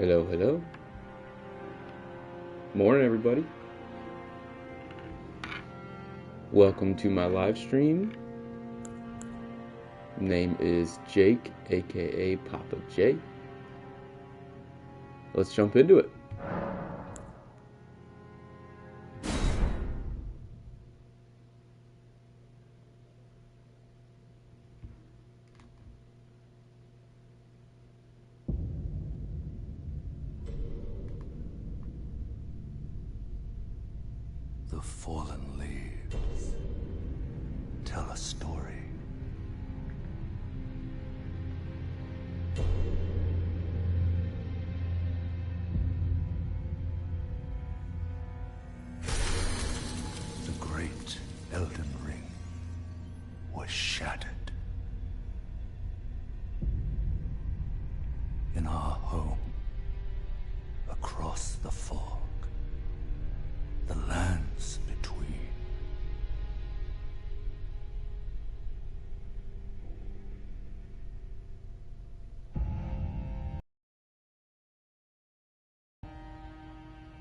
Hello, hello. Morning, everybody. Welcome to my live stream. Name is Jake, aka Papa J. Let's jump into it. The fallen leaves tell a story. The great Elden Ring was shattered. In our home, across the fog, the lands between.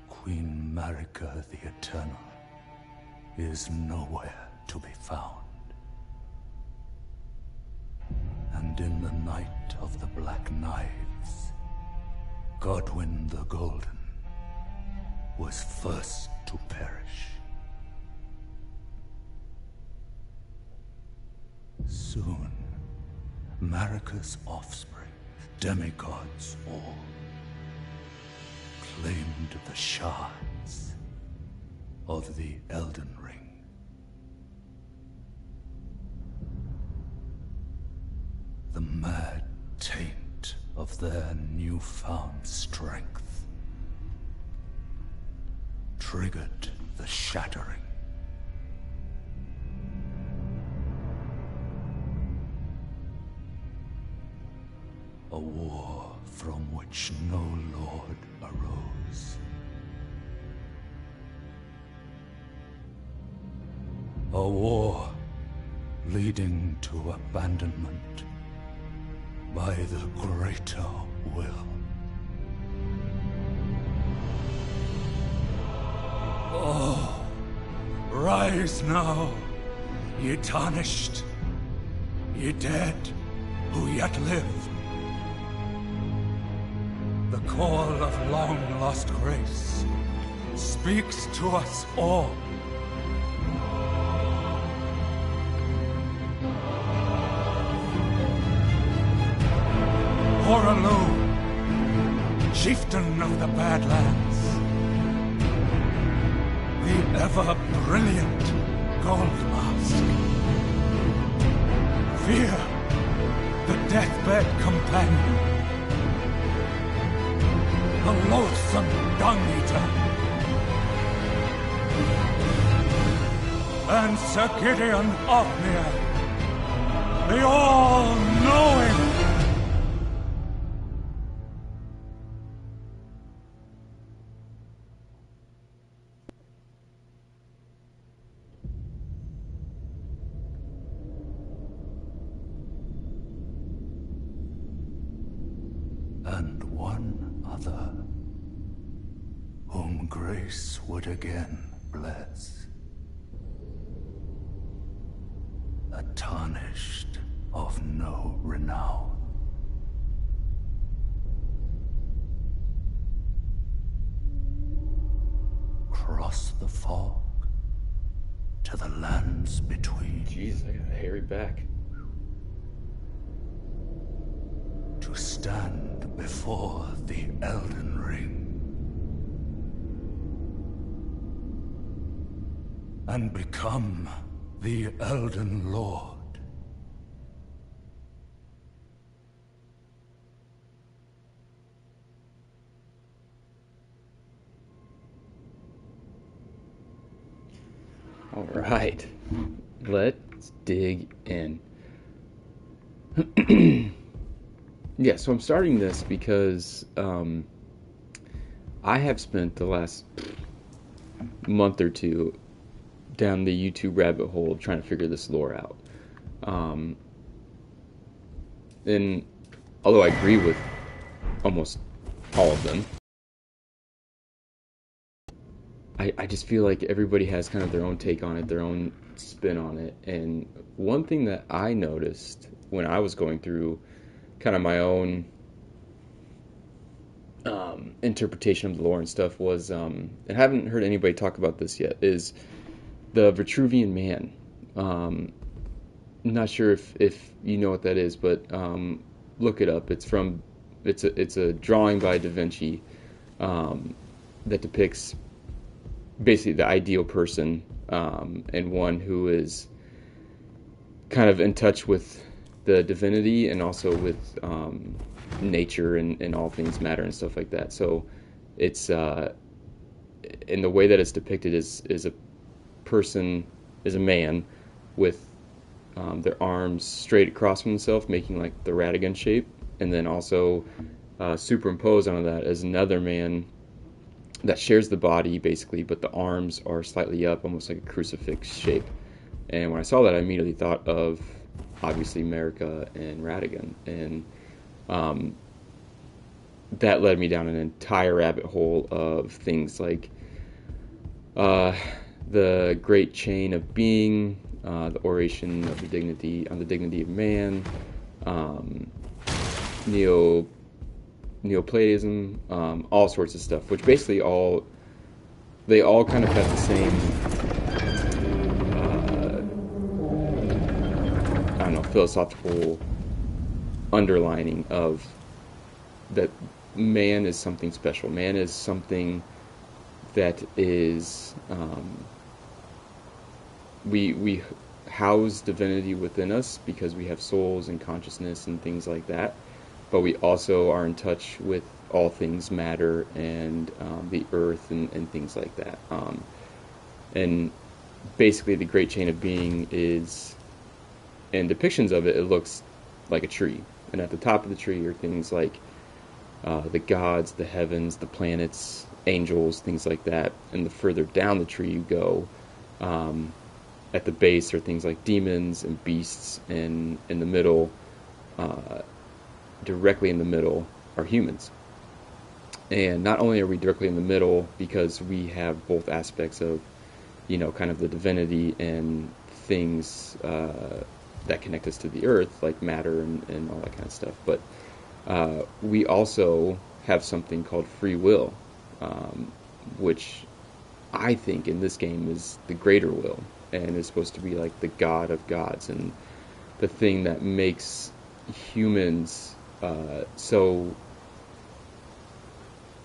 Queen Marika the Eternal is nowhere to be found. And in the night of the Black Knives, Godwyn the Golden was first to perish. Soon, Marika's offspring, demigods all, claimed the shards of the Elden Ring. The mad taint of their newfound strength triggered the shattering. A war from which no lord arose. A war leading to abandonment by the greater will. Oh, rise now, ye tarnished, ye dead who yet live. The call of long-lost grace speaks to us all. Horalu, chieftain of the Badlands, the ever-brilliant Gold Mask. Fear, the deathbed companion, the loathsome dung-eater, and Sir Gideon Ofnir, the all-knowing. And one other, whom grace would again bless. A tarnished of no renown. Cross the fog to the lands between. Jeez, I got a hairy back. To stand before the Elden Ring and become the Elden Lord. All right, let's dig in. Yeah, so I'm starting this because I have spent the last month or two down the YouTube rabbit hole trying to figure this lore out. And although I agree with almost all of them. I just feel like everybody has kind of their own take on it, their own spin on it. And one thing that I noticed when I was going through kind of my own interpretation of the lore and stuff was, and I haven't heard anybody talk about this yet, is the Vitruvian Man. Not sure if you know what that is, but look it up. It's a drawing by Da Vinci that depicts basically the ideal person, and one who is kind of in touch with the divinity and also with nature and all things matter and stuff like that. So it's in the way that it's depicted is a person, is a man with their arms straight across from himself, making like the Radigan shape, and then also superimposed onto that is another man that shares the body basically, but the arms are slightly up, almost like a crucifix shape. And when I saw that, I immediately thought of obviously America and Radigan, and that led me down an entire rabbit hole of things like the great chain of being, the oration of the dignity on the dignity of man, neo Neoplatism, all sorts of stuff, which basically they all kind of have the same I don't know, philosophical underlining of that man is something special. Man is something that is we house divinity within us because we have souls and consciousness and things like that, but we also are in touch with all things matter and the earth and things like that. And basically the great chain of being is, in depictions of it, it looks like a tree. And at the top of the tree are things like the gods, the heavens, the planets, angels, things like that. And the further down the tree you go, at the base are things like demons and beasts, and in the middle, directly in the middle, are humans. And not only are we directly in the middle because we have both aspects of, kind of the divinity and things that connect us to the earth, like matter and all that kind of stuff, but we also have something called free will, which I think in this game is the greater will, and is supposed to be like the god of gods and the thing that makes humans so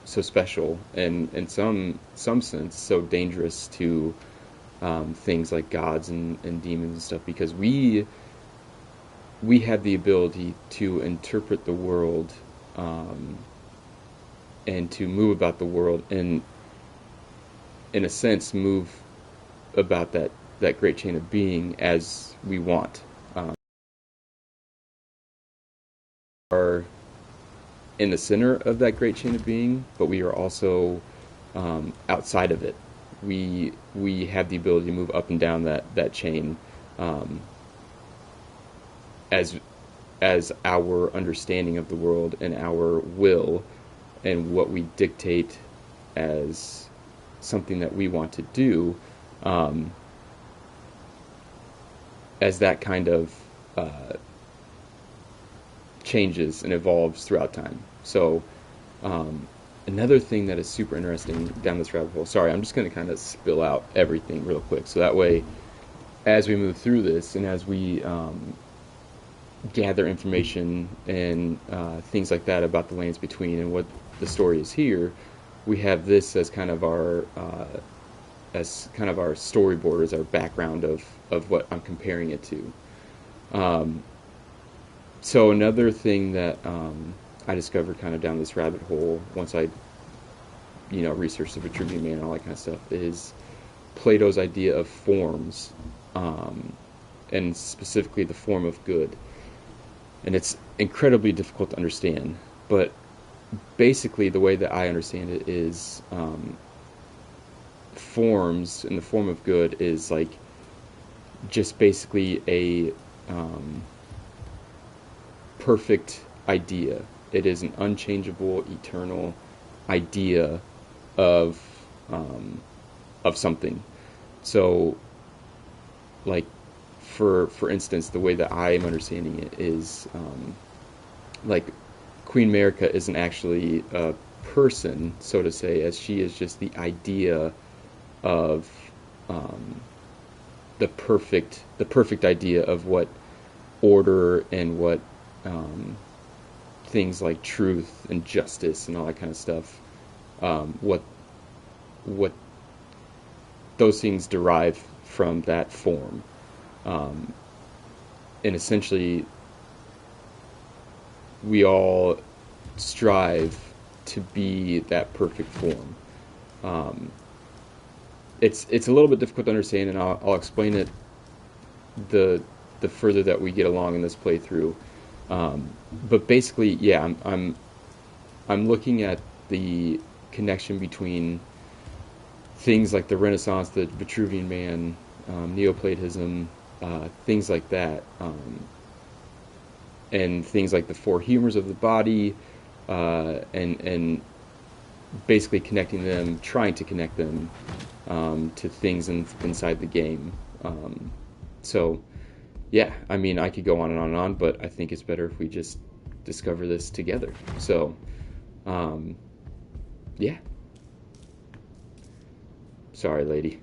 special, and in some sense so dangerous to things like gods and demons and stuff, because we have the ability to interpret the world and to move about the world, and in a sense move about that great chain of being as we want. Are in the center of that great chain of being, but we are also outside of it. We have the ability to move up and down that chain as our understanding of the world and our will and what we dictate as something that we want to do, as that kind of changes and evolves throughout time. So another thing that is super interesting down this rabbit hole, sorry, I'm just going to kind of spill out everything real quick, so that way as we move through this and as we gather information and things like that about the lands between and what the story is here, we have this as kind of our storyboard, as our background of what I'm comparing it to. So another thing that I discovered kind of down this rabbit hole once I researched the Vitruvian Man and all that kind of stuff is Plato's idea of forms, and specifically the form of good. And it's incredibly difficult to understand, but basically the way that I understand it is forms in the form of good is like just basically a perfect idea. It is an unchangeable, eternal idea of um, of something. So, like for instance, the way that I am understanding it is like Queen America isn't actually a person, so to say, as she is just the idea of um, the perfect idea of what order and what um, things like truth and justice and all that kind of stuff, what those things derive from that form, um, and essentially we all strive to be that perfect form. Um, it's a little bit difficult to understand, and I'll explain it the the further that we get along in this playthrough. But basically, yeah, I'm looking at the connection between things like the Renaissance, the Vitruvian Man, Neoplatism, things like that, and things like the four humors of the body, and basically connecting them, trying to connect them to things inside the game. So yeah, I mean, I could go on and on and on, but I think it's better if we just discover this together. So um, yeah, sorry, lady,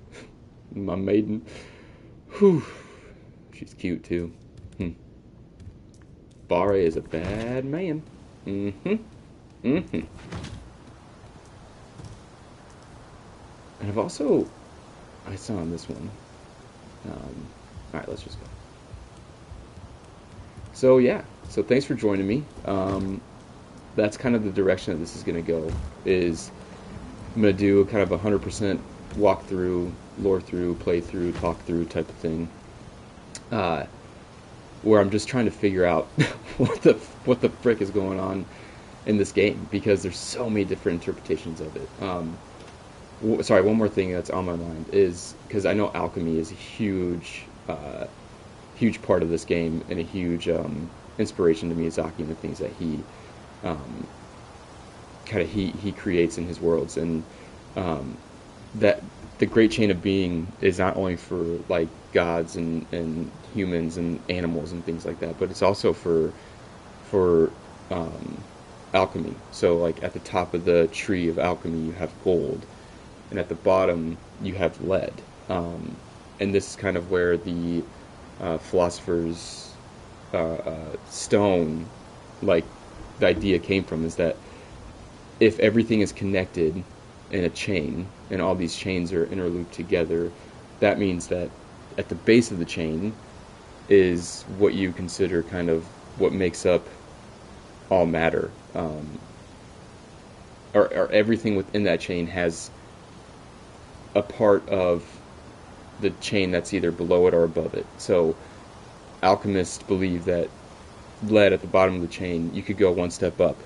my maiden. Whew, she's cute too. Hmm. Barre is a bad man. Mm-hmm. Mm-hmm. And I've also I saw on this one. All right, let's just go. So yeah, so thanks for joining me. That's kind of the direction that this is going to go. Is I'm going to do kind of a 100% walkthrough, lore through, play through, talk through type of thing, uh, where I'm just trying to figure out what the frick is going on in this game because there's so many different interpretations of it. Sorry, one more thing that's on my mind is because I know alchemy is a huge part of this game and a huge inspiration to Miyazaki and the things that he um, he creates in his worlds, and um, that the great chain of being is not only for like gods and humans and animals and things like that, but it's also for um, alchemy. So like at the top of the tree of alchemy, you have gold, and at the bottom you have lead. And this is kind of where the philosopher's stone, like the idea came from, is that if everything is connected in a chain and all these chains are interlooped together, that means that at the base of the chain is what you consider kind of what makes up all matter, or everything within that chain has a part of the chain that's either below it or above it. So alchemists believe that lead at the bottom of the chain, you could go one step up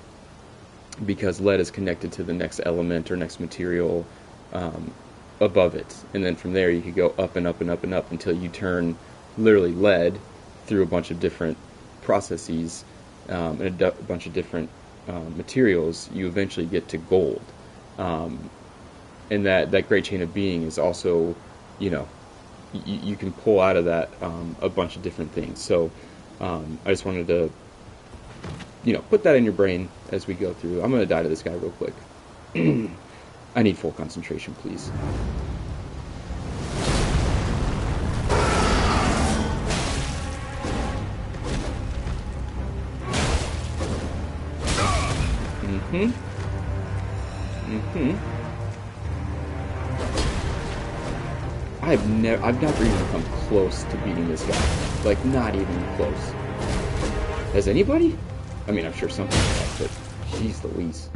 because lead is connected to the next element or next material um, above it. And then from there, you could go up and up and up and up until you turn literally lead through a bunch of different processes and a bunch of different materials. You eventually get to gold. Um, and that great chain of being is also, you know, you can pull out of that a bunch of different things. So I just wanted to, put that in your brain as we go through. I'm going to die to this guy real quick. I need full concentration, please. Mm-hmm. Mm-hmm. I've never even come close to beating this guy. Like, not even close. Has anybody? I mean, I'm sure some people have, but jeez Louise.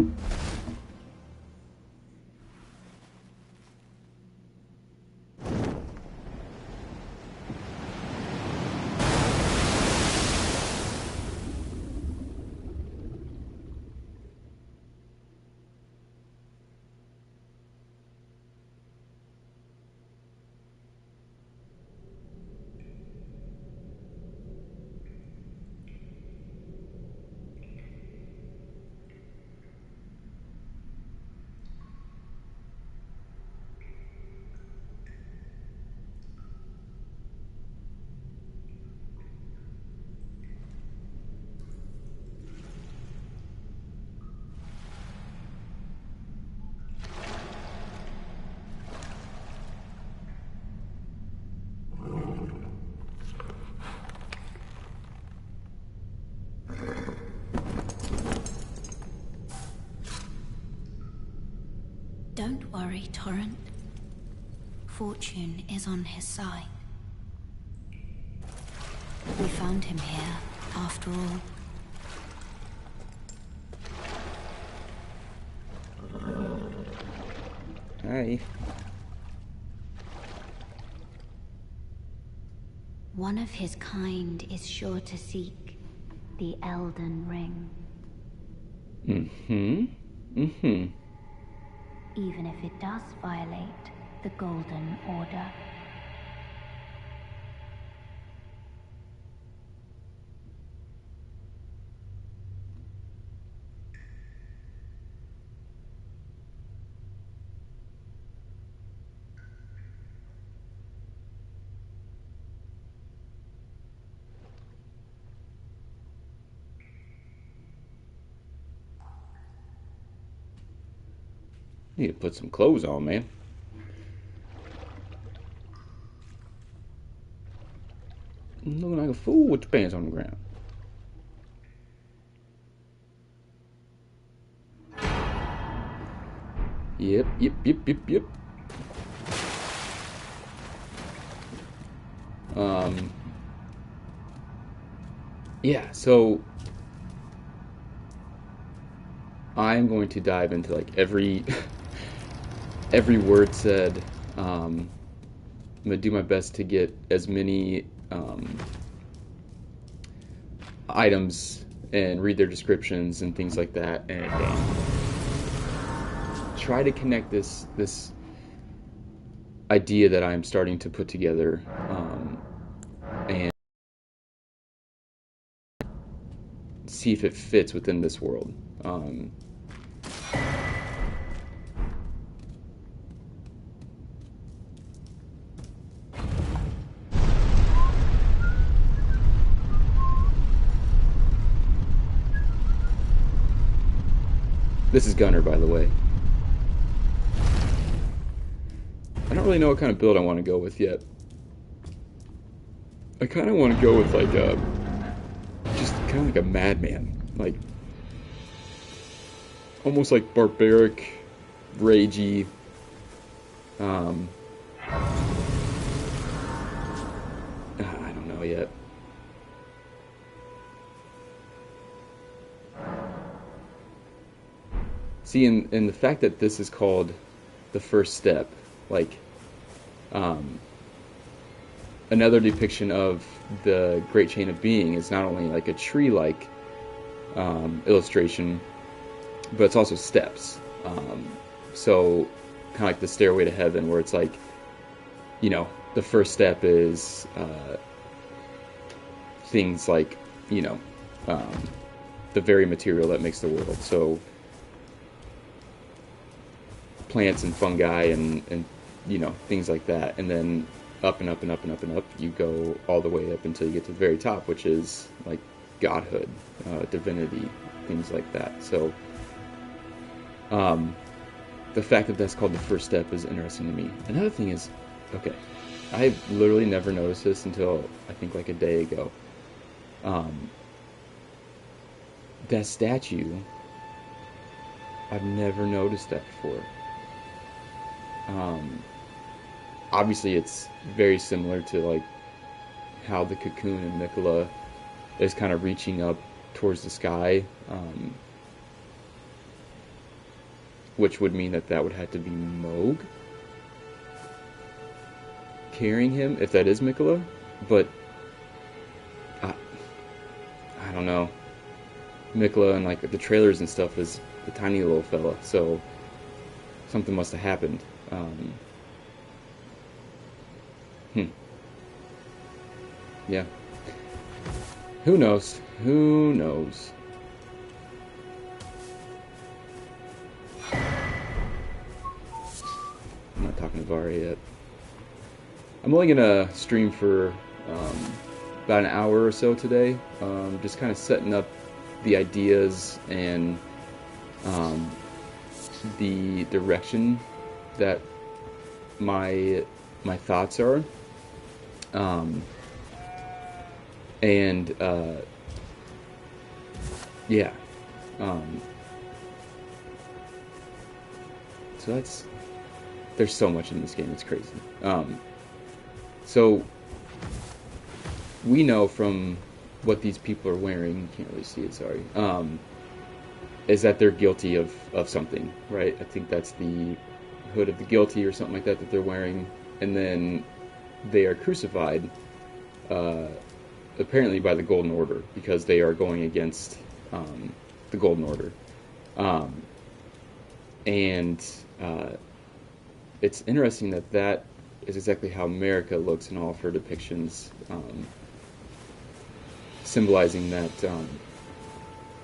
Don't worry, Torrent. Fortune is on his side. We found him here, after all. Hi. One of his kind is sure to seek the Elden Ring. Even if it does violate the Golden Order. Need to put some clothes on, man. Looking like a fool with your pants on the ground. Yep. Yeah, so I'm going to dive into like every every word said. I'm gonna do my best to get as many items and read their descriptions and things like that, and try to connect this idea that I'm starting to put together, and see if it fits within this world. This is Gunner, by the way. I don't really know what kind of build I want to go with yet. I kind of want to go with like just kind of like a madman, like almost like barbaric, ragey. I don't know yet. See, in the fact that this is called the first step, like another depiction of the Great Chain of Being is not only like a tree-like illustration, but it's also steps. So kind of like the Stairway to Heaven, where it's like, you know, the first step is things like, you know, the very material that makes the world. So plants and fungi and you know, things like that, and then up and up and up and up and up you go all the way up until you get to the very top, which is like godhood, divinity, things like that. So the fact that that's called the first step is interesting to me. Another thing is, okay, I literally never noticed this until I think like a day ago. That statue, I've never noticed that before. Obviously it's very similar to like how the cocoon in Mikola is kind of reaching up towards the sky, which would mean that that would have to be Moog carrying him, if that is Mikola. But I don't know. Mikola and like the trailers and stuff is the tiny little fella, so something must have happened. Yeah. Who knows? Who knows? I'm not talking to Vari yet. I'm only gonna stream for about an hour or so today. Just kind of setting up the ideas and the direction that my thoughts are. Yeah. So there's so much in this game. It's crazy. So we know from what these people are wearing, you can't really see it, sorry, is that they're guilty of something, right? I think that's the hood of the guilty or something like that they're wearing. And then they are crucified, apparently by the Golden Order, because they are going against the Golden Order. And it's interesting that is exactly how America looks in all of her depictions, symbolizing that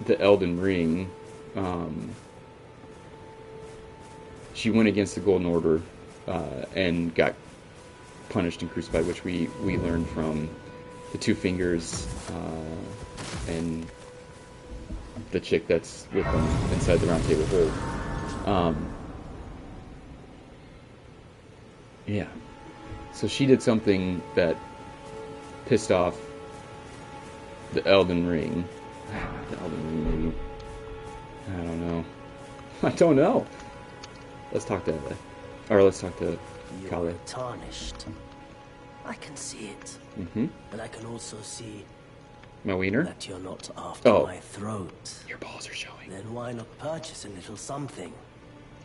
the Elden Ring, she went against the Golden Order and got punished and crucified, which we learned from the Two Fingers and the chick that's with them inside the Round Table Hold. Yeah. So she did something that pissed off the Elden Ring. The Elden Ring, maybe. I don't know. I don't know. Let's talk to Kale. You're tarnished. I can see it. Mm-hmm. But I can also see My wiener? that you're not after my throat. Your balls are showing. Then why not purchase a little something?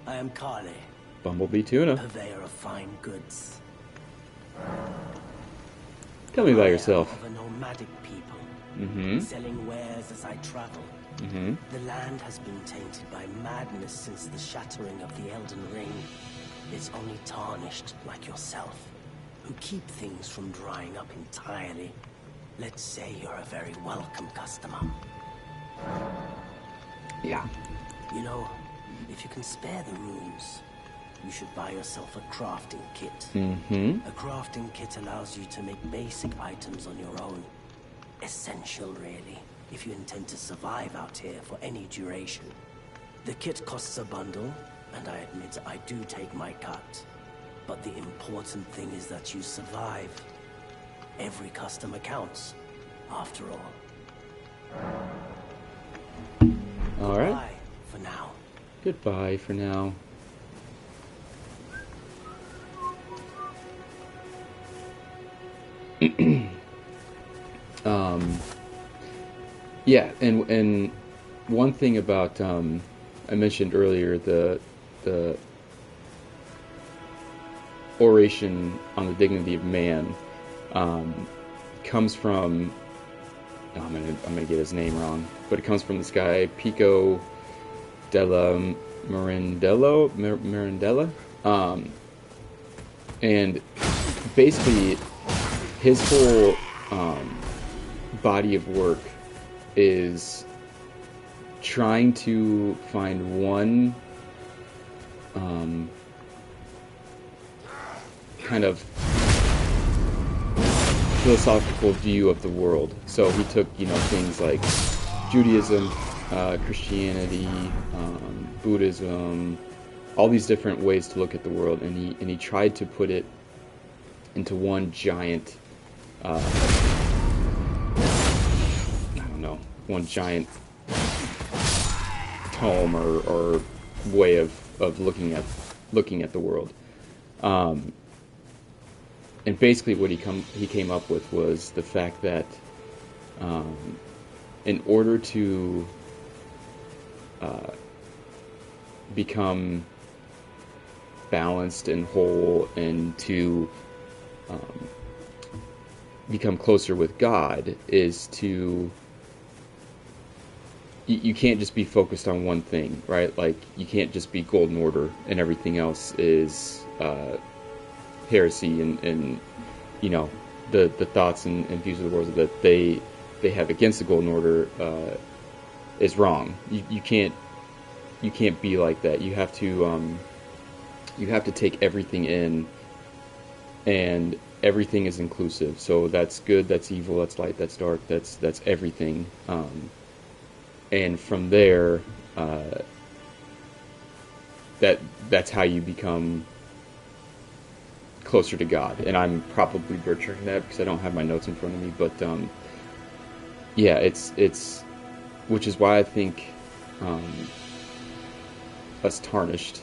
I am Kale, Bumblebee tuna. purveyor of fine goods. Tell me about I am yourself. of a nomadic people, Mm-hmm. selling wares as I travel. Mm-hmm. The land has been tainted by madness since the shattering of the Elden Ring. It's only tarnished like yourself, who keep things from drying up entirely. Let's say you're a very welcome customer. Yeah. You know, if you can spare the runes, you should buy yourself a crafting kit. Mm-hmm. A crafting kit allows you to make basic items on your own. Essential, really, if you intend to survive out here for any duration. The kit costs a bundle, and I admit I do take my cut. But the important thing is that you survive. Every customer counts, after all. All right. Bye for now. Goodbye for now. Yeah, and one thing about I mentioned earlier the oration on the dignity of man comes from I'm gonna get his name wrong, but it comes from this guy Pico della Mirandella, and basically his whole body of work is trying to find one kind of philosophical view of the world. So he took, things like Judaism, Christianity, Buddhism, all these different ways to look at the world, and he tried to put it into one giant, one giant tome or way of looking at the world. And basically what he came up with was the fact that in order to become balanced and whole and to become closer with God is to you can't just be focused on one thing, right? Like you can't just be Golden Order and everything else is heresy and the thoughts and views of the world that they have against the Golden Order is wrong. You can't be like that. You have to take everything in, and everything is inclusive. So that's good, that's evil, that's light, that's dark, that's everything. And from there, that's how you become closer to God. And I'm probably butchering that because I don't have my notes in front of me. But yeah, it's which is why I think us Tarnished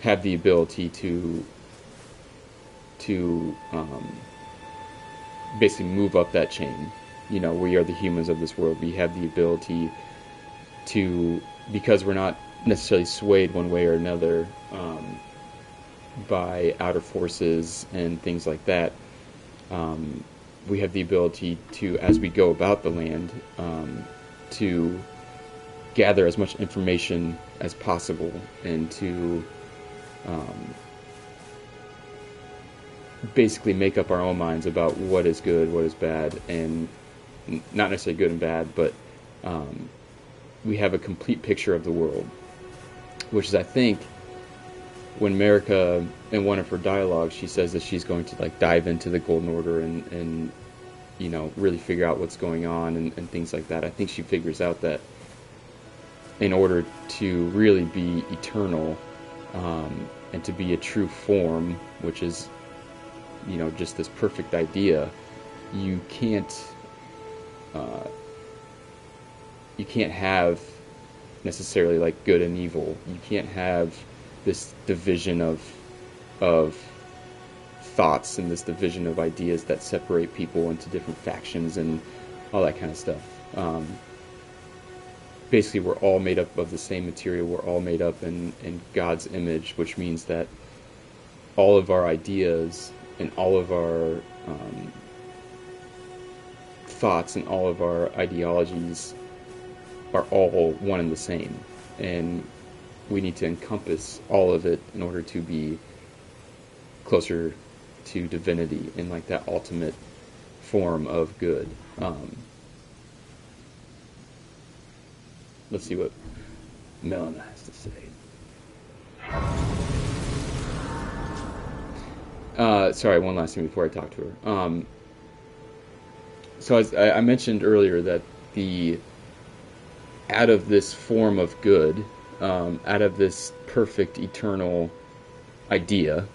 have the ability to basically move up that chain. You know, we are the humans of this world. We have the ability to, because we're not necessarily swayed one way or another by outer forces and things like that. We have the ability to, as we go about the land, to gather as much information as possible and to basically make up our own minds about what is good, what is bad, and not necessarily good and bad, but we have a complete picture of the world, which is, I think, when America, in one of her dialogues, she says that she's going to like dive into the Golden Order and you know, really figure out what's going on and things like that. I think she figures out that in order to really be eternal and to be a true form, which is, you know, just this perfect idea, you can't have necessarily like good and evil. You can't have this division of thoughts and this division of ideas that separate people into different factions and all that kind of stuff. Basically, we're all made up of the same material. We're all made up in God's image, which means that all of our ideas and all of our thoughts and all of our ideologies are all one and the same. And we need to encompass all of it in order to be closer to divinity in like that ultimate form of good. Let's see what Melina has to say. Sorry, one last thing before I talk to her. So as I mentioned earlier that the out of this form of good, out of this perfect eternal idea,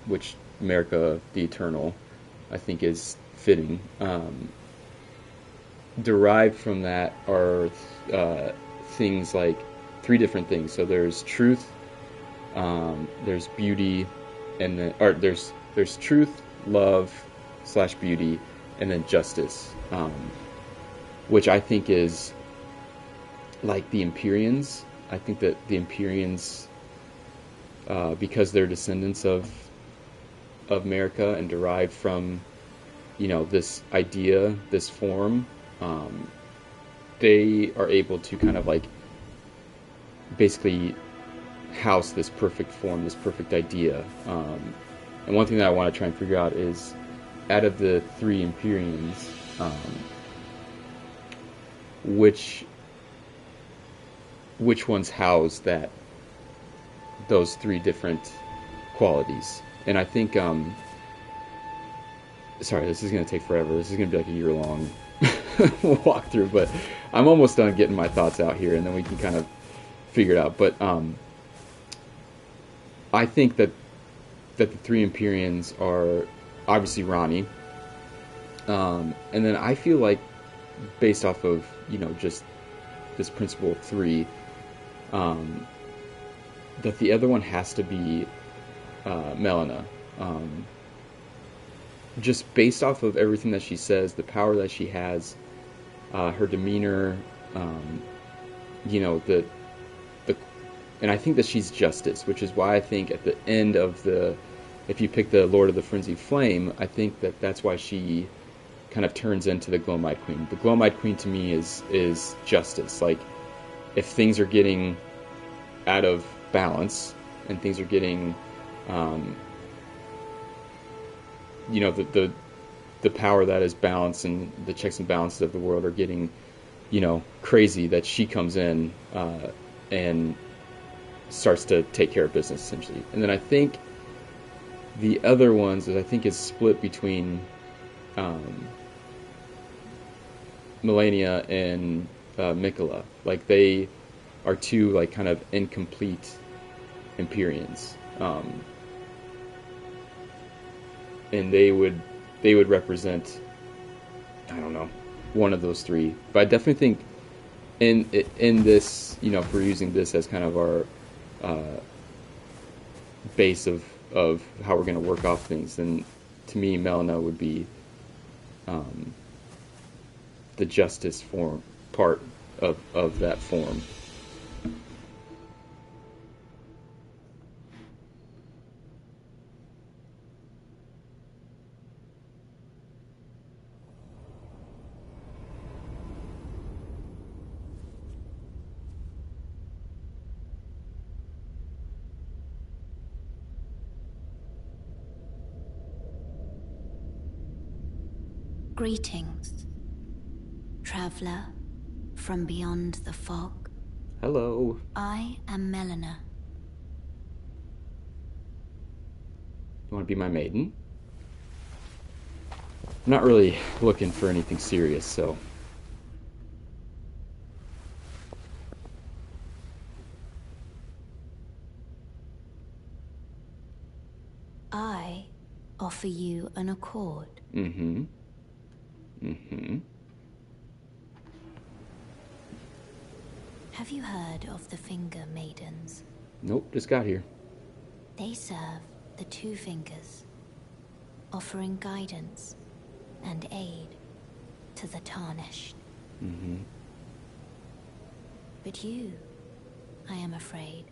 which America the Eternal, I think is fitting. Derived from that are things like three different things. So there's truth, there's beauty, and then or there's truth, love / beauty, and then justice, which I think is like the Empyreans. I think that the Empyreans, because they're descendants of America and derived from, you know, this idea, this form, they are able to kind of like basically house this perfect form, this perfect idea. And one thing that I want to try and figure out is, out of the three Empyreans, which ones house those three different qualities. And I think, sorry, this is going to take forever. This is going to be like a year-long walkthrough, but I'm almost done getting my thoughts out here, and then we can kind of figure it out. But I think that the three Empyreans are obviously Ronnie, and then I feel like, based off of, you know, just this principle of three, that the other one has to be Melina. Just based off of everything that she says, the power that she has, her demeanor, you know, and I think that she's justice, which is why I think at the end of if you pick the Lord of the Frenzied Flame, I think that that's why she kind of turns into the Glowmite Queen. The Glowmite Queen to me is justice. Like, if things are getting out of balance and things are getting, you know, the power that is balance and the checks and balances of the world are getting, you know, crazy, that she comes in and starts to take care of business, essentially. And then I think the other ones is split between Melania and Mikola. Like, they are two like kind of incomplete Empyreans, and they would represent, I don't know, one of those three. But I definitely think in this, you know, if we're using this as kind of our base of how we're going to work off things, then to me, Melina would be um, the justice form part of that form. Greetings, traveler from beyond the fog. Hello. I am Melina. You want to be my maiden? I'm not really looking for anything serious, so. I offer you an accord. Mm-hmm. Mm-hmm. Have you heard of the Finger Maidens? Nope, just got here. They serve the Two Fingers, offering guidance and aid to the tarnished. Mm-hmm. But you, I am afraid,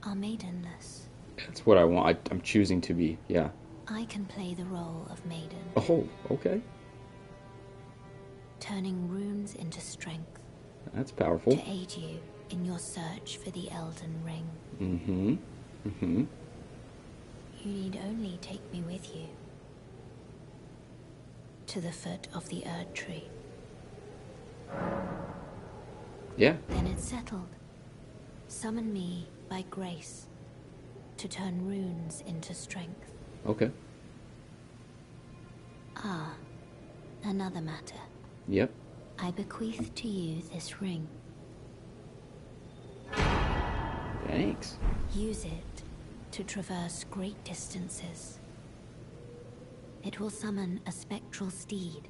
are maidenless. That's what I want. I'm choosing to be, yeah. I can play the role of maiden, Oh, okay. turning runes into strength That's powerful. to aid you in your search for the Elden Ring. Mm-hmm. Mm-hmm. You need only take me with you to the foot of the Erd Tree. Yeah. Then it's settled. Summon me by grace to turn runes into strength. Okay. Ah, another matter. Yep. I bequeath to you this ring. Thanks. Use it to traverse great distances. It will summon a spectral steed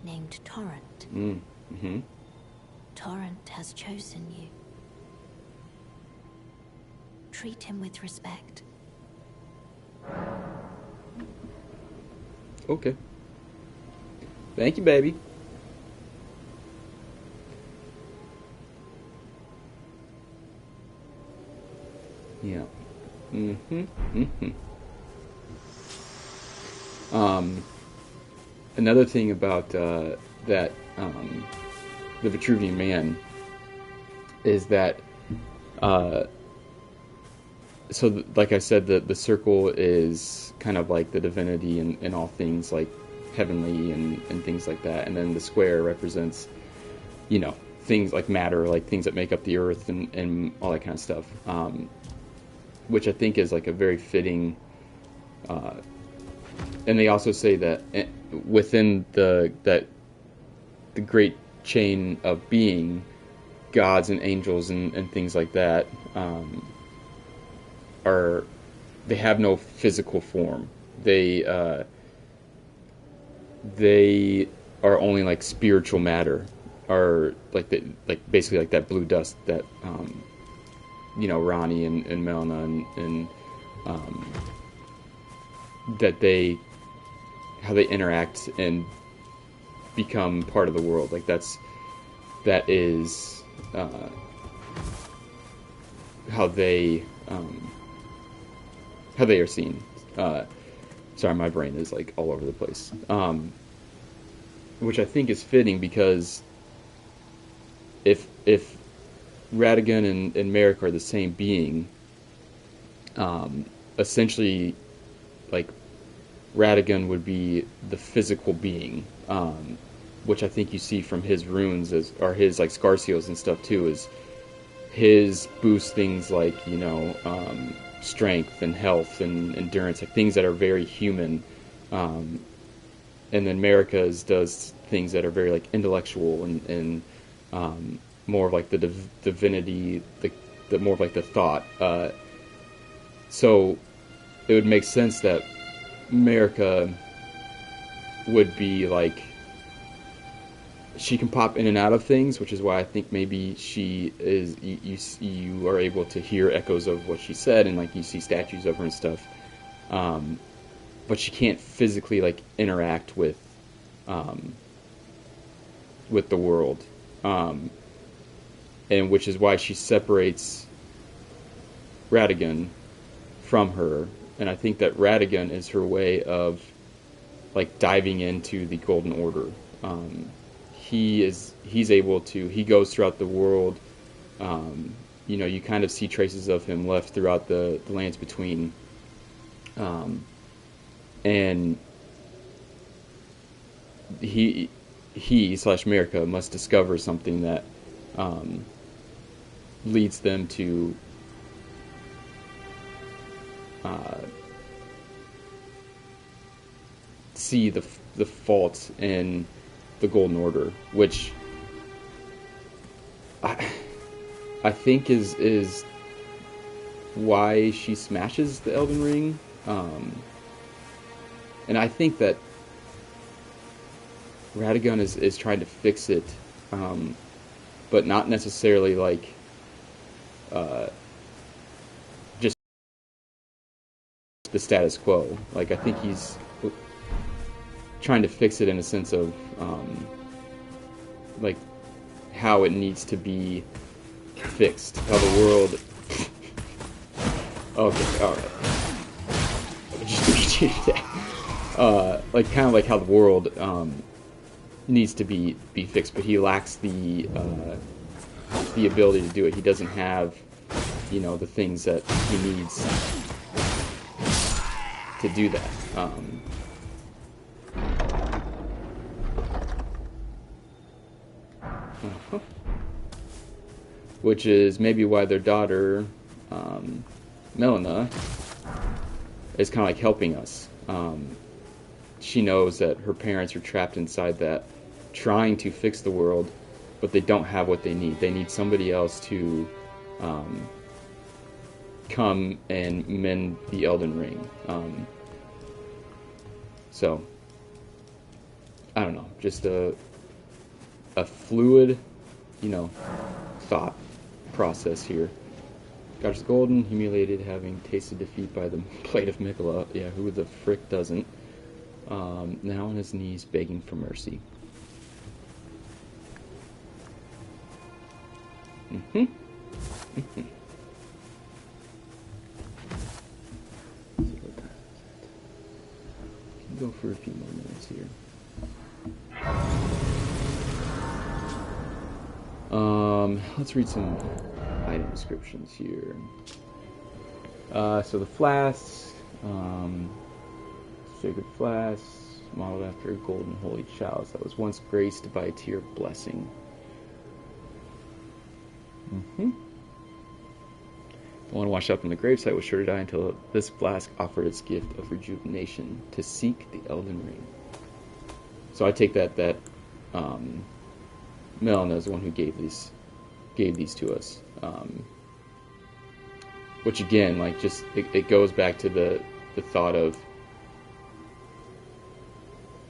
named Torrent. Mm-hmm. Torrent has chosen you. Treat him with respect. Okay. Thank you, baby. Yeah. Mm-hmm. Mm-hmm. Another thing about that the Vitruvian Man is that like I said, the circle is kind of like the divinity in all things like heavenly and things like that, and then the square represents, things like matter, like things that make up the earth and all that kind of stuff, which I think is like a very fitting. And they also say that within the great chain of being, gods and angels and things like that they have no physical form. They are only like spiritual matter, or like basically like that blue dust that Ronnie and Melina and that how they interact and become part of the world. Like that is how they are seen. Sorry, my brain is like all over the place. Which I think is fitting, because if Radagon and Merrick are the same being, essentially, like, Radagon would be the physical being, which I think you see from his runes or his like scar seals and stuff too, is his boost things like strength and health and endurance, like things that are very human, and then Marika's does things that are very like intellectual and more of like the divinity, the more of like the thought. So it would make sense that Marika would be like, she can pop in and out of things, which is why I think maybe she is. You are able to hear echoes of what she said, and like you see statues of her and stuff. But she can't physically like interact with the world, and which is why she separates Radagon from her. And I think that Radagon is her way of like diving into the Golden Order. He's able to, he goes throughout the world. You kind of see traces of him left throughout the lands between, and he slash America must discover something that leads them to see the faults in the Golden Order, which I think is why she smashes the Elden Ring, and I think that Radagon is trying to fix it, but not necessarily like just the status quo. Like I think he's trying to fix it in a sense of like how it needs to be fixed, how the world. Okay, all right. Like kind of like how the world needs to be fixed, but he lacks the ability to do it. He doesn't have, the things that he needs to do that. Which is maybe why their daughter, Melina, is kind of like helping us. She knows that her parents are trapped inside that, trying to fix the world, but they don't have what they need. They need somebody else to come and mend the Elden Ring. So, I don't know, just a fluid, thought process here. God's Golden, humiliated, having tasted defeat by the Blade of Mikola. Yeah, who the frick doesn't? Now on his knees, begging for mercy. Can go for a few more minutes here. Let's read some item descriptions here. So the flasks, sacred flask, modeled after a golden holy chalice that was once graced by a tear of blessing. The one washed up in the gravesite was sure to die until this flask offered its gift of rejuvenation to seek the Elden Ring. So I take that Melina is the one who gave these to us. Which again, like, just it goes back to the thought of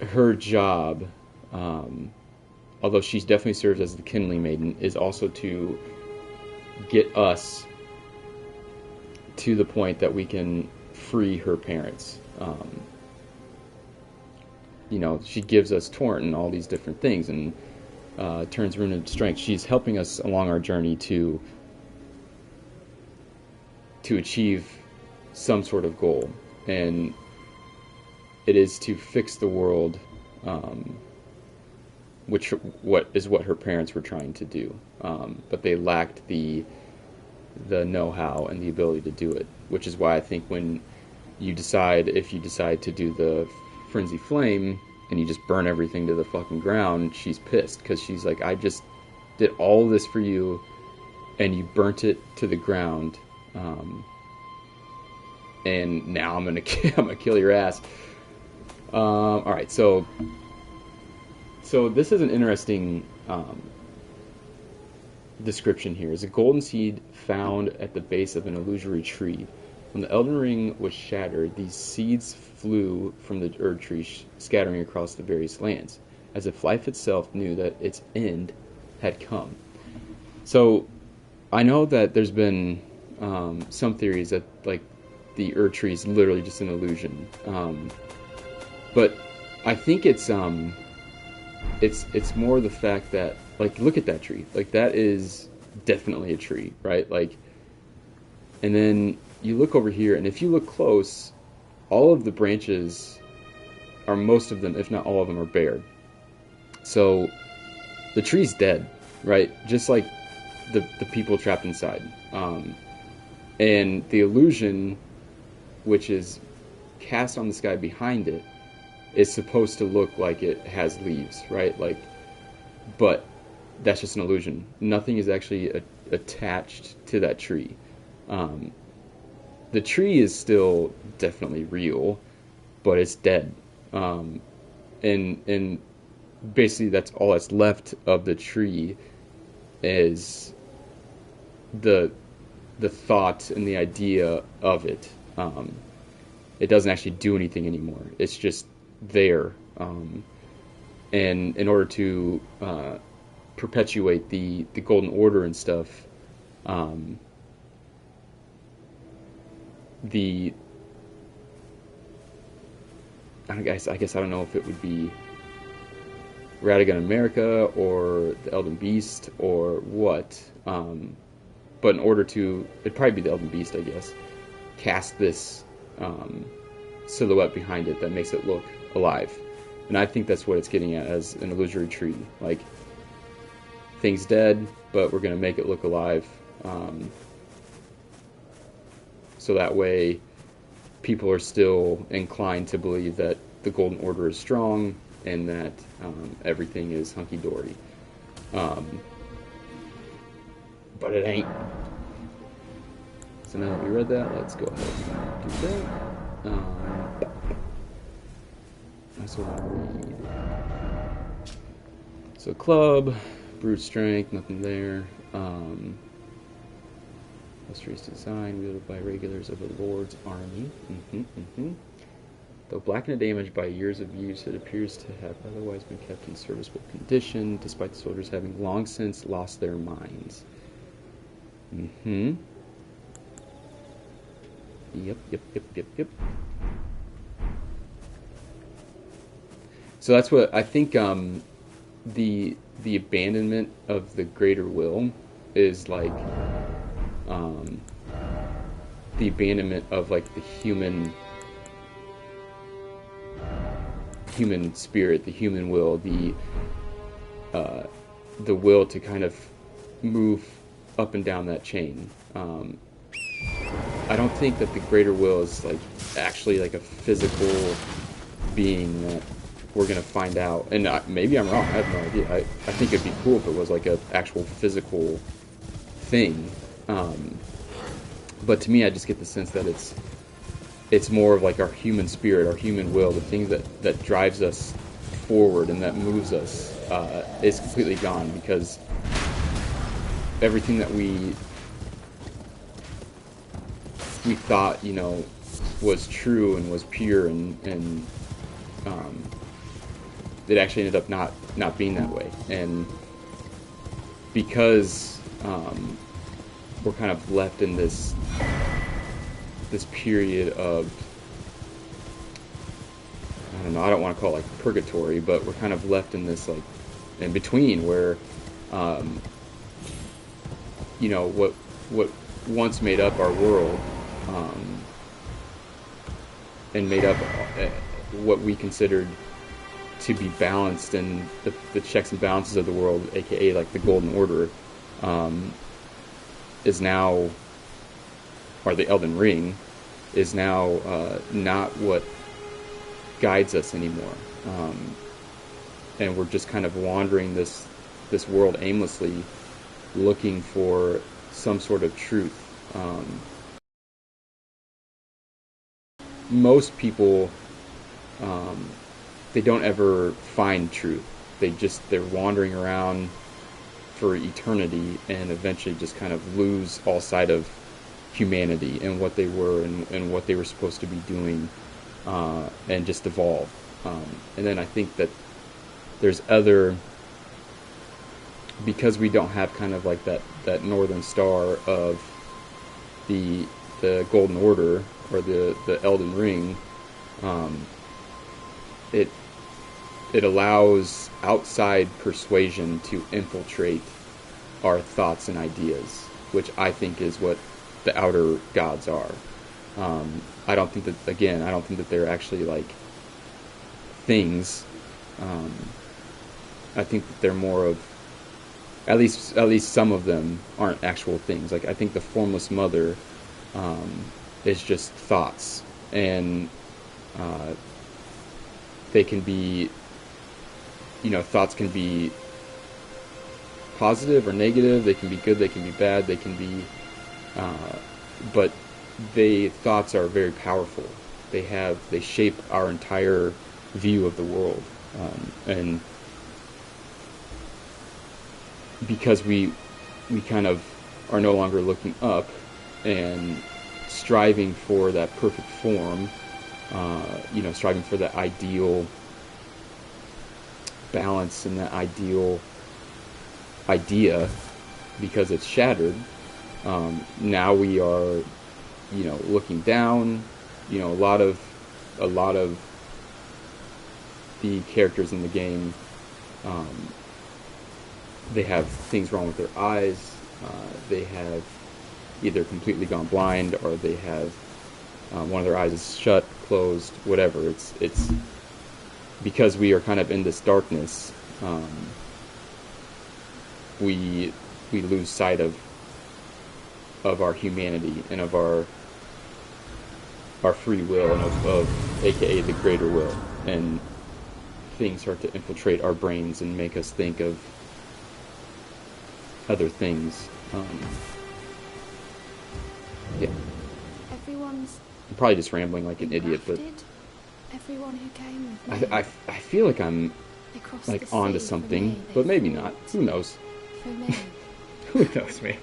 her job, although she's definitely serves as the kindling maiden, is also to get us to the point that we can free her parents. She gives us Torrent and all these different things, and turns Rune into strength. She's helping us along our journey to achieve some sort of goal, and it is to fix the world, what her parents were trying to do, but they lacked the know-how and the ability to do it, which is why I think when if you decide to do the Frenzy Flame and you just burn everything to the fucking ground, she's pissed, because she's like, I just did all of this for you and you burnt it to the ground, and now I'm gonna kill your ass. All right, so this is an interesting description here. Is a golden seed found at the base of an illusory tree. When the Elden Ring was shattered, these seeds flew from the Erd tree, scattering across the various lands. as if life itself knew that its end had come. So I know that there's been some theories that like the Ur tree is literally just an illusion, but I think it's more the fact that like look at that tree, like that is definitely a tree, right? Like, and then you look over here, and if you look close, all of the branches are, most of them, if not all of them, are bared. So the tree's dead, right? Just like the people trapped inside. And the illusion, which is cast on the sky behind it, is supposed to look like it has leaves, right? Like, but that's just an illusion. Nothing is actually attached to that tree. The tree is still definitely real, but it's dead. And basically that's all that's left of the tree is the thought and the idea of it. It doesn't actually do anything anymore. It's just there. And in order to perpetuate the Golden Order and stuff, the I guess I don't know if it would be Radagon America or the Elden Beast or what, but in order to, it'd probably be the Elden Beast, I guess, cast this silhouette behind it that makes it look alive. And I think that's what it's getting at as an illusory tree. Like, things dead, but we're going to make it look alive. So that way, people are still inclined to believe that the Golden Order is strong and that everything is hunky-dory. But it ain't. So now that we read that, let's go ahead and do that. That's what I read. So club, brute strength, nothing there. Illustrious design, wielded by regulars of the Lord's army. Though blackened and damaged by years of use, it appears to have otherwise been kept in serviceable condition, despite the soldiers having long since lost their minds. Yep. So that's what I think. The abandonment of the greater will is like the abandonment of like the human spirit, the human will, the will to kind of move up and down that chain. I don't think that the greater will is like actually like a physical being that we're gonna find out. And maybe I'm wrong. I have no idea. I think it'd be cool if it was like a actual physical thing. But to me, I just get the sense that it's more of like our human spirit, our human will, the thing that drives us forward and that moves us is completely gone, because everything that we thought, was true and was pure and it actually ended up not being that way. And because we're kind of left in this period of, I don't know, I don't want to call it like purgatory, but we're kind of left in this like in between where what once made up our world and made up what we considered to be balanced and the checks and balances of the world, aka like the Golden Order, is now, or the Elden Ring, is now not what guides us anymore. And we're just kind of wandering this world aimlessly, looking for some sort of truth. Most people, they don't ever find truth. They're wandering around for eternity and eventually just kind of lose all sight of humanity and what they were and what they were supposed to be doing, and just evolve. And then I think that there's other, because we don't have kind of like that northern star of the Golden Order or the Elden Ring, it it allows outside persuasion to infiltrate our thoughts and ideas, which I think is what the outer gods are. I don't think that they're actually like things. I think that they're more of, at least some of them aren't actual things. Like I think the formless mother is just thoughts, and they can be, thoughts can be positive or negative. They can be good. They can be bad. They can be, but thoughts are very powerful. They shape our entire view of the world, and because we kind of are no longer looking up and striving for that perfect form, striving for that ideal balance and that ideal idea, because it's shattered. Now we are, looking down. A lot of the characters in the game, they have things wrong with their eyes. They have either completely gone blind, or they have one of their eyes is shut, closed, whatever. It's because we are kind of in this darkness. We lose sight of our humanity and of our free will, and of aka the greater will, and things start to infiltrate our brains and make us think of other things. Yeah. Everyone's I'm probably just rambling like an idiot, but everyone who came with me. I feel like I'm like onto sea something, for me, but maybe fought not. Who knows? For me, Who knows, man?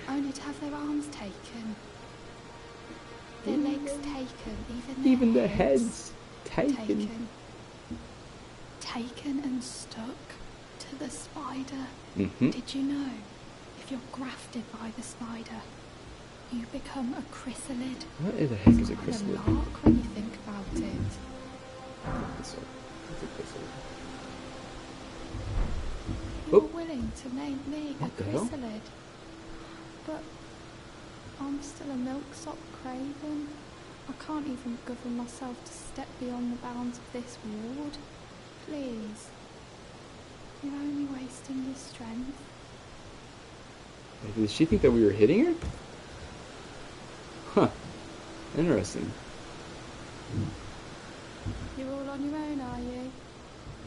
only to have their arms taken, their legs taken, Even their heads heads taken and stuck to the spider. Mm-hmm. Did you know, if you're grafted by the spider, you become a chrysalid? What the heck is a It's chrysalid? quite a lark when you think about it. What's a chrysalid? You're Oh. willing to name me What a the hell? chrysalid, but I'm still a milksop craven. I can't even govern myself to step beyond the bounds of this ward. Please, you're only wasting your strength. Did she think that we were hitting her? Huh. Interesting. You're all on your own, are you?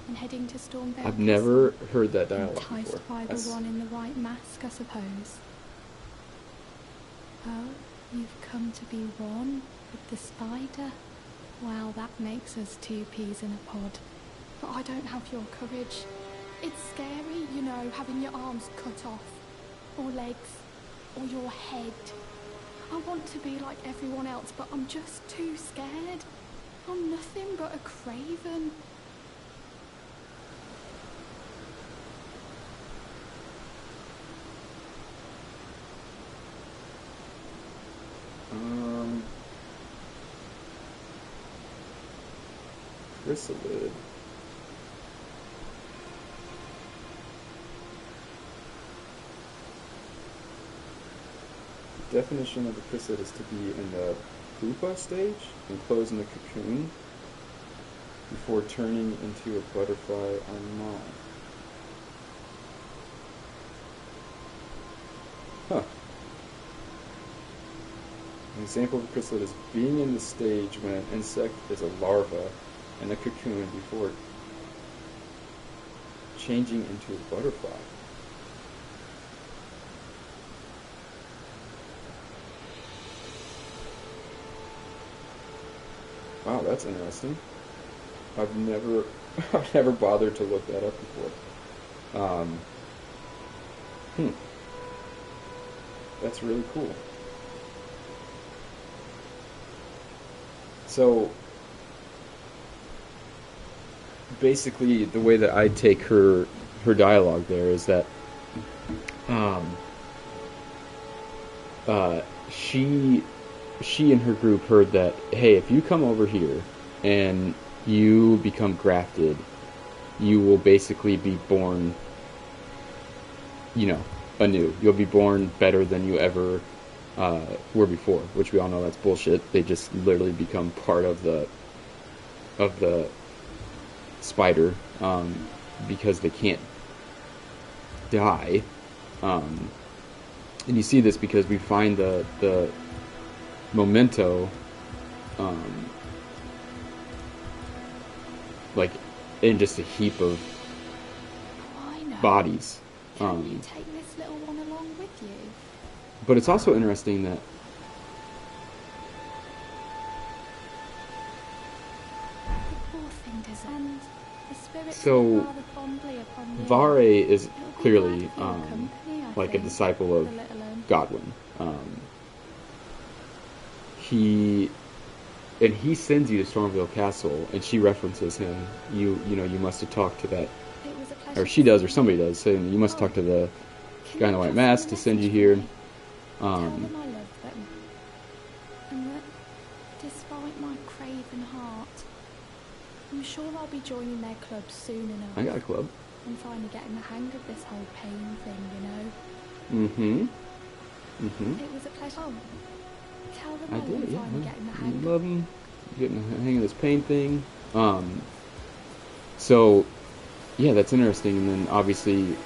And heading to Stormvale I've never heard that dialogue enticed before. by the one in the white mask, I suppose. Oh, you've come to be one with the spider? Well, that makes us two peas in a pod. But I don't have your courage. It's scary, having your arms cut off, or legs, or your head. I want to be like everyone else, but I'm just too scared. I'm nothing but a craven. Chrysalid. The definition of a chrysalid is to be in the pupa stage, enclosed in the cocoon, before turning into a butterfly or moth. Huh. An example of a chrysalid is being in the stage when an insect is a larva in a cocoon before changing into a butterfly. Wow, that's interesting. I've never bothered to look that up before. That's really cool. So, basically the way that I take her dialogue there is that um, she and her group heard that, hey, if you come over here and you become grafted, you will basically be born, anew. You'll be born better than you ever were before, which we all know that's bullshit. They just literally become part of the spider, because they can't die. And you see this because we find the memento, like in just a heap of bodies. Can you take this little one along with you? But it's also interesting that The poor thing does, and the spirits So, look rather fondly upon you. Vare is It'll be clearly glad for your company, I like a think, disciple of the little one. Godwin. He sends you to Stormville Castle, and she references him. You must have talked to that, It was a pleasure or she to does, see or somebody you. does. Saying you must talk to the Can guy in you the white pass mask on a to send you message here. for me? Tell them I love them, and that despite my craven heart, I'm sure I'll be joining their club soon enough. I got a club. I'm finally getting the hang of this whole pain thing, It was a pleasure. Oh, tell them I I'm did, yeah. finally getting the hang of Love him. Getting the hang of this pain thing. So, yeah, that's interesting. And then obviously,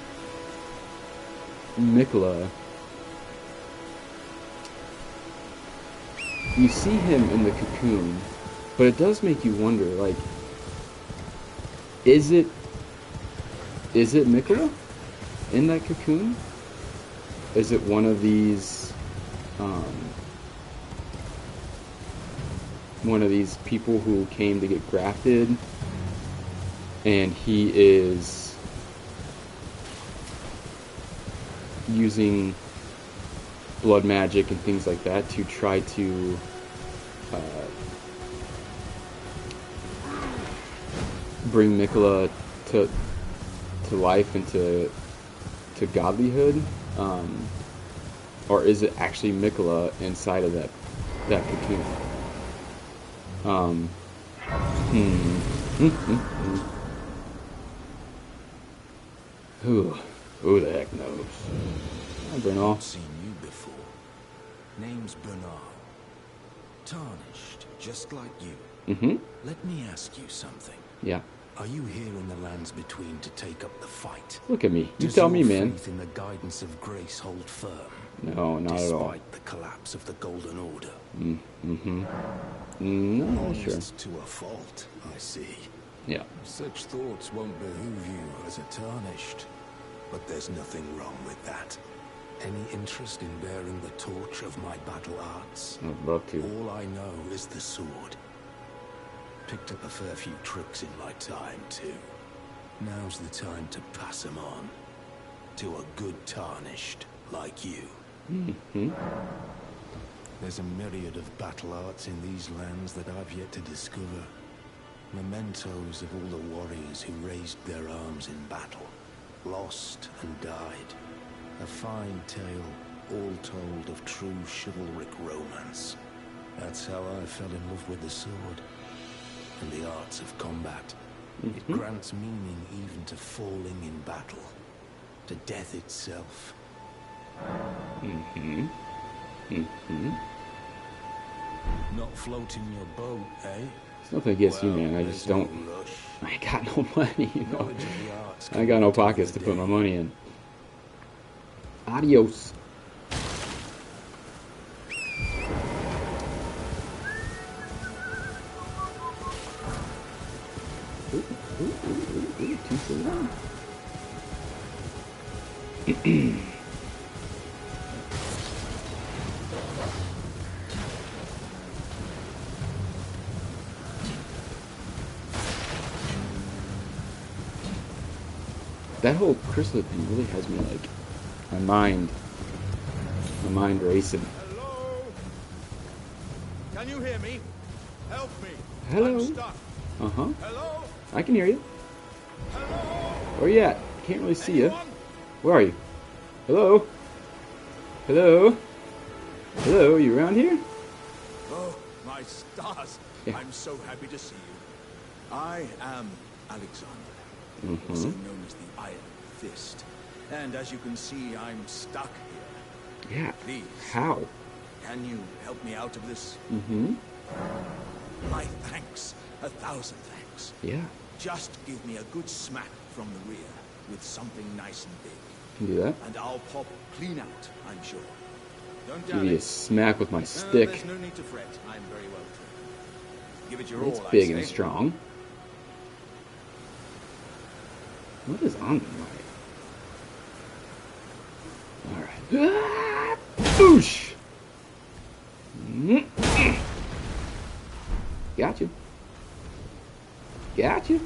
Mikola, you see him in the cocoon, but it does make you wonder, like, is it Mikola in that cocoon? Is it one of these people who came to get grafted, and he is using blood magic and things like that to try to bring Mikola to life and to godlyhood, or is it actually Mikola inside of that cocoon? Who the heck knows? Hi, Bernal. I've seen you before. Name's Bernal. Tarnished, just like you. Mm-hmm. Let me ask you something. Yeah. Are you here in the lands between to take up the fight? Look at me. You Does tell me, your man. faith in the guidance of grace hold firm? No, not at all. Despite the collapse of the Golden Order? Mm-hmm. No, sure. Honest to a fault, I see. Yeah. Such thoughts won't behoove you as a Tarnished. But there's nothing wrong with that. Any interest in bearing the torch of my battle arts? I'd love to. All I know is the sword. Picked up a fair few tricks in my time, too. Now's the time to pass them on. To a good Tarnished like you. Mm-hmm. There's a myriad of battle arts in these lands that I've yet to discover. Mementos of all the warriors who raised their arms in battle. Lost and died. A fine tale, all told, of true chivalric romance. That's how I fell in love with the sword. And the arts of combat. It grants meaning even to falling in battle. To death itself. Not floating your boat, eh? It's nothing against you, man. I just don't. I ain't got no money, you know. I ain't got no pockets to put my money in. Adios. Ooh, 2 for 1. That whole chrysalid thing really has me like my mind racing. Hello? Can you hear me? Help me. Hello? I'm stuck. Uh-huh. Hello? I can hear you. Where you at? Can't really see you. Where are you? Hello? Hello? Hello? You around here? Oh, my stars. Yeah. I'm so happy to see you. I am Alexander, also known as the Iron Fist. And as you can see, I'm stuck here. Yeah. Please. How? Can you help me out of this? Mm-hmm. My thanks. 1,000 thanks. Yeah. Just give me a good smack from the rear with something nice and big. Can do that. And I'll pop clean out, I'm sure. Don't Give doubt you a it. smack with my There's stick. no need to fret. I'm very well trained. Give it your It's all, big I and say. strong. What is on the mic? Alright. Ah, boosh! Got you. Got you.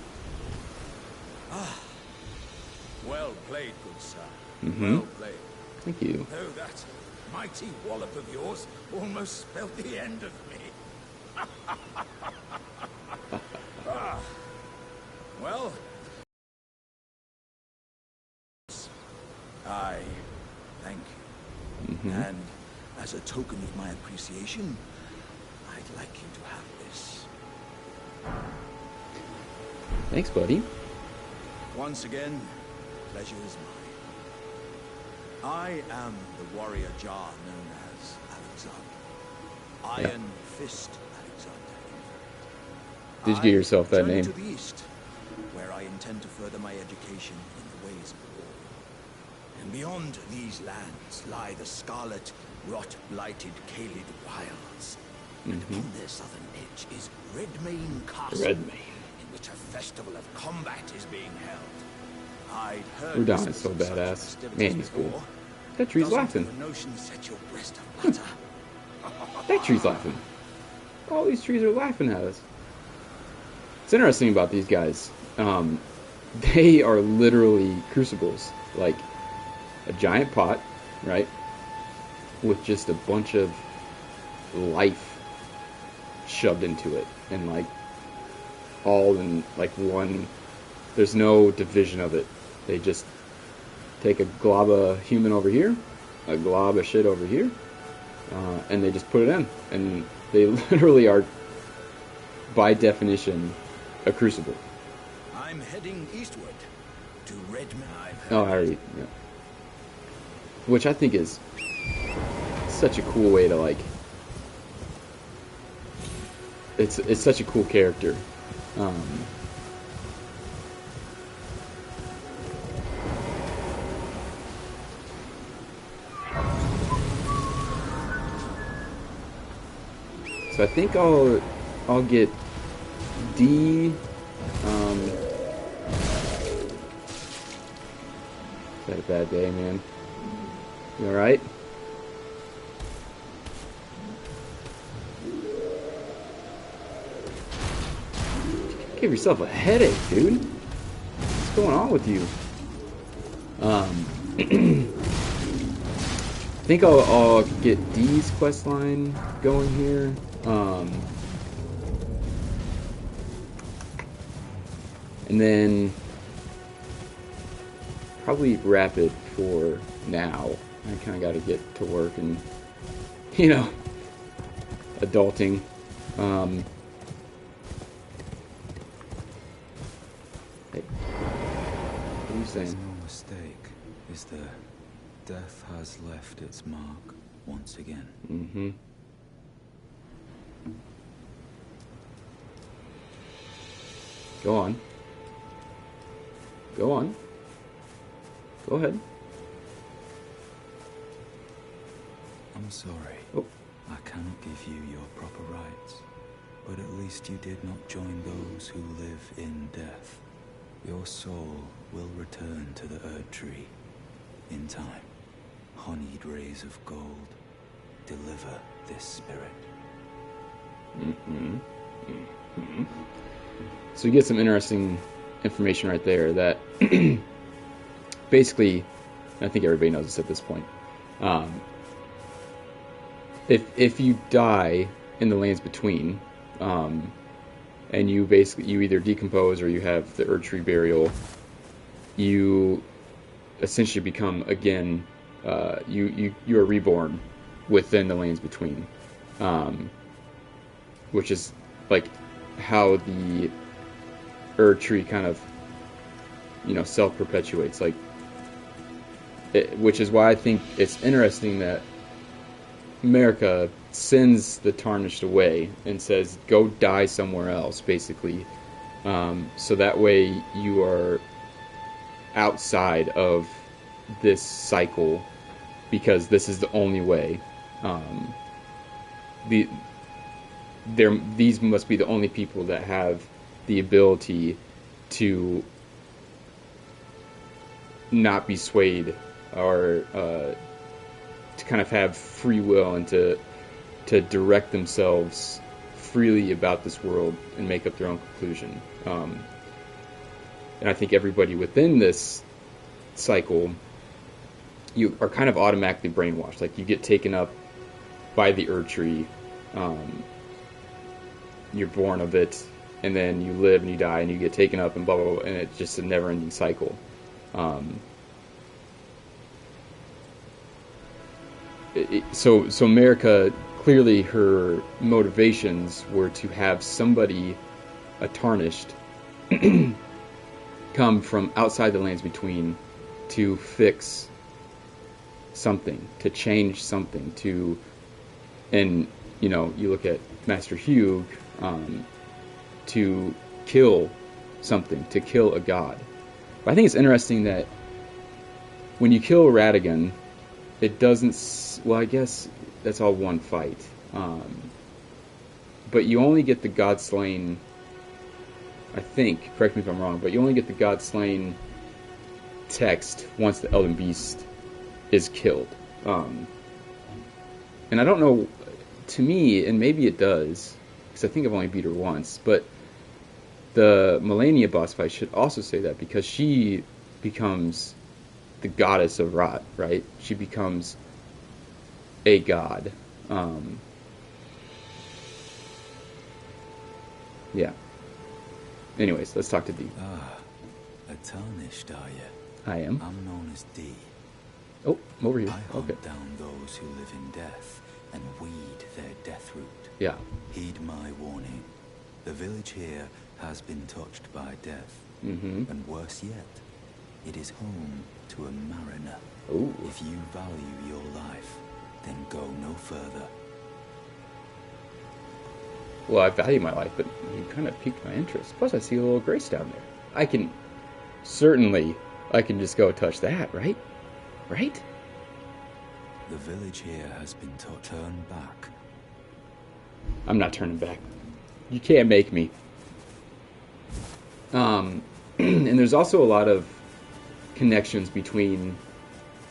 Well played, good sir. Mm-hmm. Well played. Thank you. Though that mighty wallop of yours almost spelled the end of me. Ah. Well, I thank you. Mm-hmm. And as a token of my appreciation, I'd like you to have this. Thanks, buddy. Once again, pleasure is mine. I am the warrior Jar known as Alexander. Iron Fist Alexander, in fact. Did you give yourself that journey name? to the east, where I intend to further my education in the ways of war. And beyond these lands lie the scarlet, rot-blighted Kaled Wilds. And upon their southern edge is Redmane Castle, Redmane. in which a festival of combat is being held. I'd heard Udon whispers is so of such badass. festivities Man, he's cool. before. That tree's Doesn't laughing. the notion set your breast aflutter? That tree's laughing. All these trees are laughing at us. It's interesting about these guys. They are literally crucibles. Like a giant pot, right? With just a bunch of life shoved into it. And like all in like one. There's no division of it. They just take a glob of human over here, a glob of shit over here, and they just put it in. And they literally are, by definition, a crucible. I'm heading eastward to Redmane. Oh, I already, yeah. Which I think is such a cool way to like. It's such a cool character. So I think I'll get D. Is that a bad day, man? You all right? Give yourself a headache, dude. What's going on with you? I think I'll get D's quest line going here. And then probably wrap it for now. I kind of got to get to work and, you know, adulting. Hey, what are you There's saying? no mistake, is there? Death has left its mark once again. Mm-hmm. Go on. Go on. Go ahead. I'm sorry. Oh. I cannot give you your proper rights. But at least you did not join those who live in death. Your soul will return to the Erd Tree. In time. Honeyed rays of gold. Deliver this spirit. Mm-hmm. Mm-hmm. So you get some interesting information right there that basically, I think everybody knows this at this point. If you die in the lands between, and you either decompose or you have the Erd Tree burial, you essentially become again, you are reborn within the Lands Between, which is like how the Erd Tree kind of, self perpetuates, like, which is why I think it's interesting that America sends the Tarnished away and says, go die somewhere else, basically. So that way you are outside of this cycle, because this is the only way. These must be the only people that have the ability to not be swayed, or to kind of have free will and to direct themselves freely about this world and make up their own conclusion. And I think everybody within this cycle, you are kind of automatically brainwashed. Like, you get taken up by the Erd Tree, you're born of it, and then you live and you die and you get taken up and blah blah blah, and it's just a never-ending cycle. So America, clearly her motivations were to have somebody, a Tarnished, come from outside the Lands Between to fix something, to change something, and you look at Master Hugh, to kill something, to kill a god. But I think it's interesting that when you kill Radagon, it doesn't, well, I guess that's all one fight, but you only get the god slain, I think, correct me if I'm wrong, but you only get the god slain text once the Elden Beast is killed. And I don't know, to me, and maybe it does, because I think I've only beat her once, but the Melania boss fight should also say that, because she becomes the goddess of rot, right? She becomes a god. Yeah. Anyways, let's talk to D. Ah, a Tarnished, are you? I am. I'm known as D. Oh, I'm over here. I hunt Okay. down those who live in death and weed their death root. Yeah. Heed my warning. The village here has been touched by death. Mm-hmm. And worse yet, it is home to a mariner. Ooh. If you value your life, then go no further. Well, I value my life, but you kind of piqued my interest. Plus, I see a little grace down there. I can just go touch that, right? Right? The village here has been turned back. I'm not turning back. You can't make me. And there's also a lot of connections between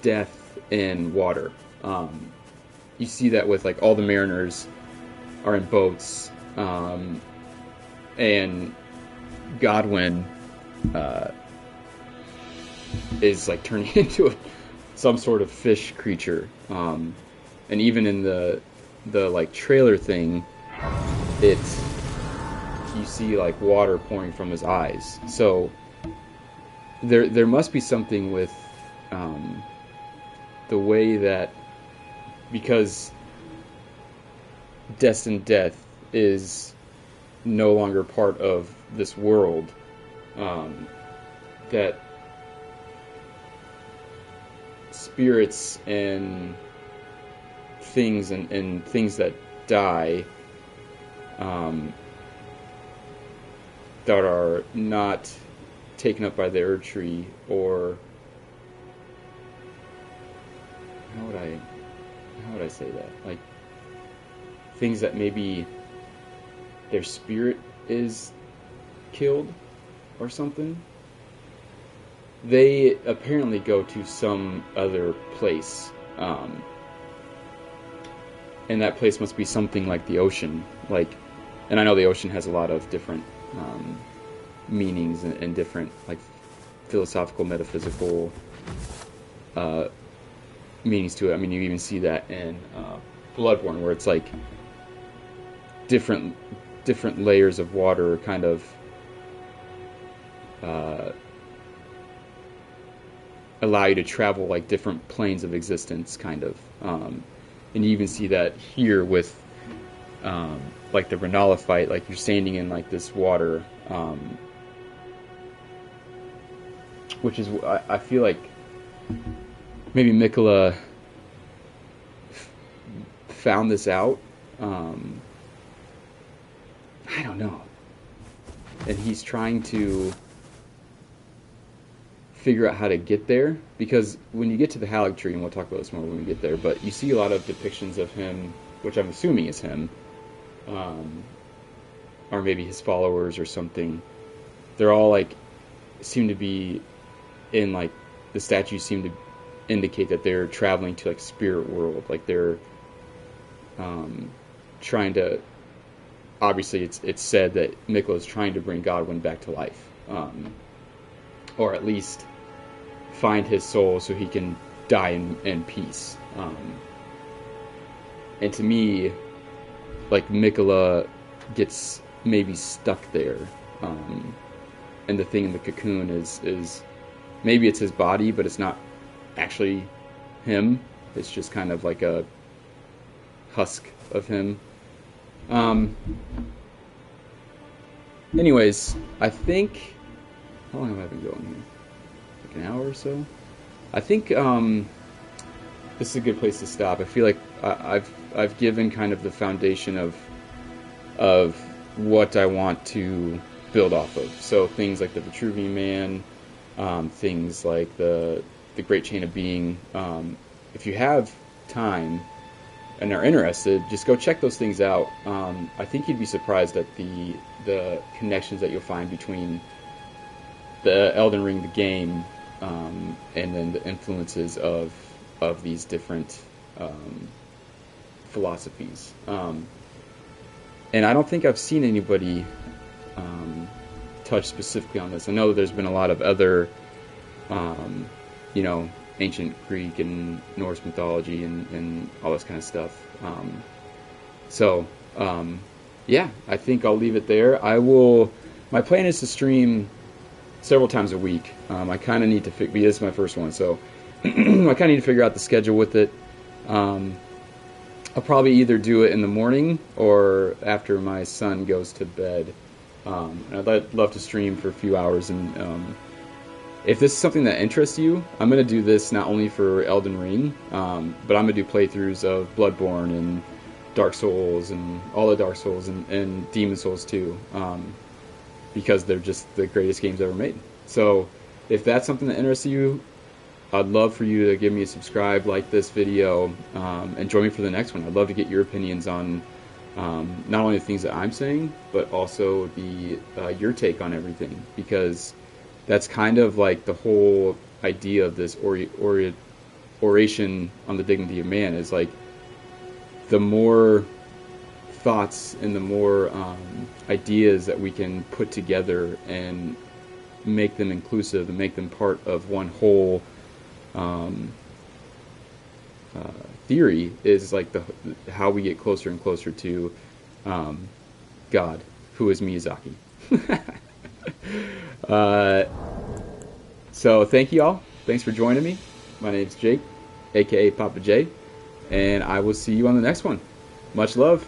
death and water. You see that with, like, all the mariners are in boats, and Godwyn is, like, turning into some sort of fish creature. And even in the like trailer thing, you see, like, water pouring from his eyes. So there must be something with the way that, because destined death is no longer part of this world, that spirits and things and things that die, that are not taken up by the Erd Tree, or how would I say that? Like, things that maybe their spirit is killed or something. They apparently go to some other place, and that place must be something like the ocean. Like, and I know the ocean has a lot of different meanings and different, like, philosophical, metaphysical meanings to it. I mean, you even see that in Bloodborne, where it's like different different layers of water kind of allow you to travel like different planes of existence, kind of. And you even see that here with like the Renala fight, like you're standing in like this water, which is, I feel like maybe Mikola found this out. I don't know. And he's trying to figure out how to get there, because when you get to the Halig tree, and we'll talk about this more when we get there, but you see a lot of depictions of him, which I'm assuming is him, or maybe his followers or something. They're all like, seem to be in like, the statues seem to indicate that they're traveling to like spirit world, like they're trying to, obviously it's said that Mikola is trying to bring Godwyn back to life, or at least find his soul so he can die in peace. And to me, like, Mikola gets maybe stuck there, and the thing in the cocoon is maybe it's his body, but it's not actually him. It's just kind of like a husk of him. Anyways, I think, how long have I been going here? Like an hour or so? I think this is a good place to stop. I feel like I've given kind of the foundation of what I want to build off of. So things like the Vitruvian Man, things like the Great Chain of Being. If you have time and are interested, just go check those things out. I think you'd be surprised at the connections that you'll find between the Elden Ring, the game, and then the influences of these different philosophies. And I don't think I've seen anybody touch specifically on this. I know there's been a lot of other, ancient Greek and Norse mythology and all this kind of stuff. Yeah, I think I'll leave it there. My plan is to stream several times a week. I kind of need to this is my first one, so I kind of need to figure out the schedule with it. I'll probably either do it in the morning or after my son goes to bed. I'd love to stream for a few hours, and if this is something that interests you, I'm going to do this not only for Elden Ring, but I'm going to do playthroughs of Bloodborne and Dark Souls and all the Dark Souls and Demon Souls too, because they're just the greatest games ever made. So if that's something that interests you, I'd love for you to give me a subscribe, like this video, and join me for the next one. I'd love to get your opinions on not only the things that I'm saying, but also your take on everything, because that's kind of like the whole idea of this oration on the dignity of man, is like the more thoughts and the more ideas that we can put together and make them inclusive and make them part of one whole theory, is like how we get closer and closer to God, who is Miyazaki. So thank you all. Thanks for joining me. My name's Jake, aka Papa J, and I will see you on the next one. Much love.